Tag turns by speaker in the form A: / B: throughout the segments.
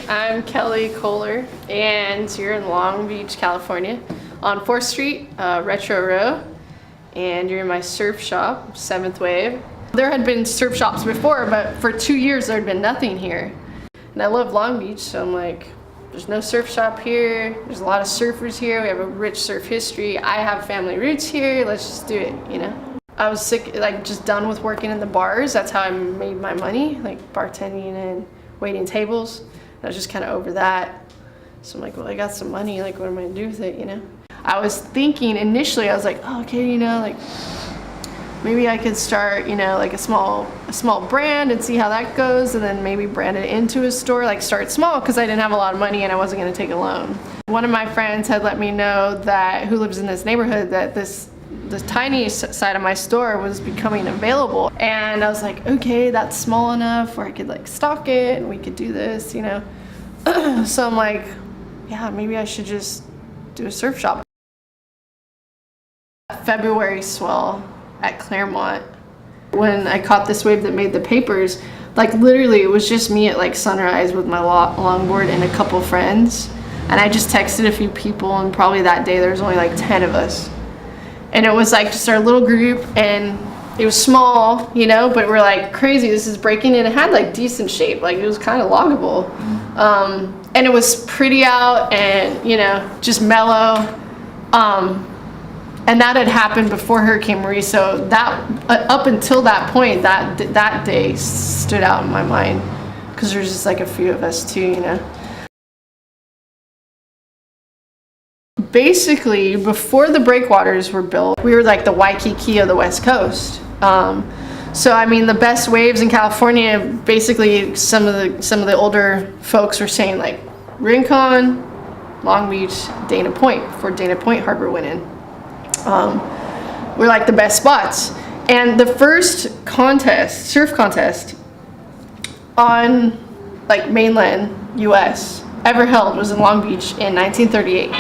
A: I'm Kelly Kohler, and you're in Long Beach, California, on 4th Street, Retro Row, and you're in my surf shop, 7th Wave. There had been surf shops before, but for 2 years there had been nothing here. And I love Long Beach, so I'm like, there's no surf shop here, there's a lot of surfers here, we have a rich surf history, I have family roots here, let's just do it, you know? I was sick, like just done with working in the bars. That's how I made my money, like bartending and waiting tables. I was just kind of over that. So I'm like, well, I got some money, like what am I gonna do with it, you know? I was thinking initially, I was like, oh, okay, you know, like maybe I could start, you know, like a small brand and see how that goes, and then maybe brand it into a store, like start small, because I didn't have a lot of money and I wasn't gonna take a loan. One of my friends had let me know that, who lives in this neighborhood, that the tiny side of my store was becoming available, and I was like, okay, that's small enough where I could like stock it and we could do this, you know. So I'm like, yeah, maybe I should just do a surf shop. February swell at Claremont, when I caught this wave that made the papers, like literally it was just me at like sunrise with my longboard and a couple friends, and I just texted a few people, and probably that day there was only like 10 of us. And it was like just our little group, and it was small, you know, but we're like, crazy, this is breaking in. It had like decent shape, like it was kind of loggable. And it was pretty out and, you know, just mellow. And that had happened before Hurricane Marie, so that, up until that point, that day stood out in my mind, because there's just like a few of us too, you know. Basically, before the breakwaters were built, we were like the Waikiki of the West Coast. So I mean, the best waves in California, basically some of the older folks were saying like Rincon, Long Beach, Dana Point, before Dana Point Harbor went in. Were like the best spots. And the first contest, surf contest on like mainland US ever held was in Long Beach in 1938.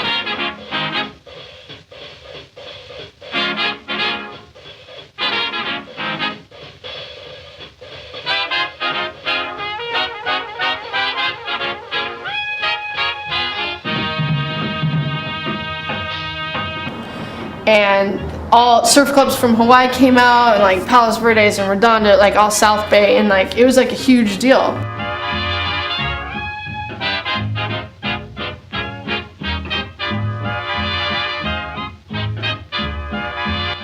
A: And all surf clubs from Hawaii came out, and like Palos Verdes and Redondo, like all South Bay, and like it was like a huge deal.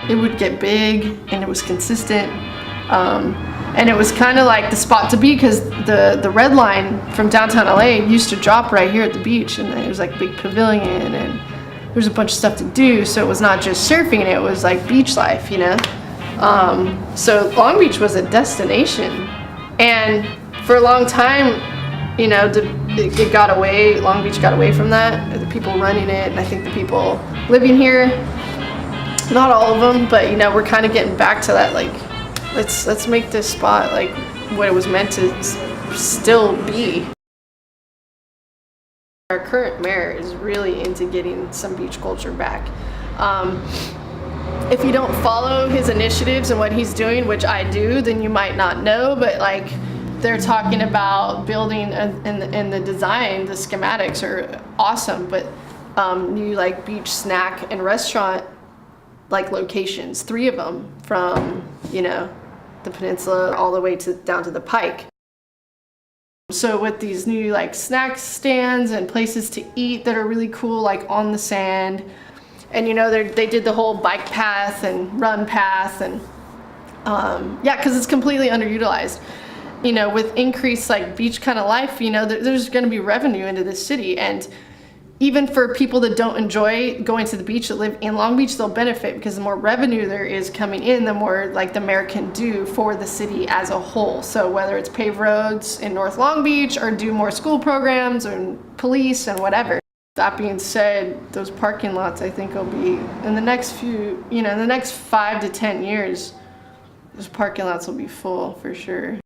A: It would get big, and it was consistent, and it was kind of like the spot to be, because the red line from downtown LA used to drop right here at the beach, and it was like a big pavilion, and there's a bunch of stuff to do, so it was not just surfing, it was like beach life, you know? So Long Beach was a destination, and for a long time, you know, it got away, Long Beach got away from that, the people running it, and I think the people living here, not all of them, but you know, we're kind of getting back to that, like, let's make this spot like what it was meant to still be. Our current mayor is really into getting some beach culture back. If you don't follow his initiatives and what he's doing, which I do, then you might not know, but like they're talking about building in the design, the schematics are awesome, but new like beach snack and restaurant like locations, 3 of them from, you know, the peninsula all the way down to the Pike. So with these new like snack stands and places to eat that are really cool, like on the sand, and you know they did the whole bike path and run path, and yeah, because it's completely underutilized. You know, with increased like beach kind of life, you know, there's going to be revenue into this city, and even for people that don't enjoy going to the beach that live in Long Beach, they'll benefit, because the more revenue there is coming in, the more like the mayor can do for the city as a whole. So whether it's pave roads in North Long Beach or do more school programs or police and whatever. That being said, those parking lots I think will be, in the next few, you know, in the next 5 to 10 years, those parking lots will be full for sure.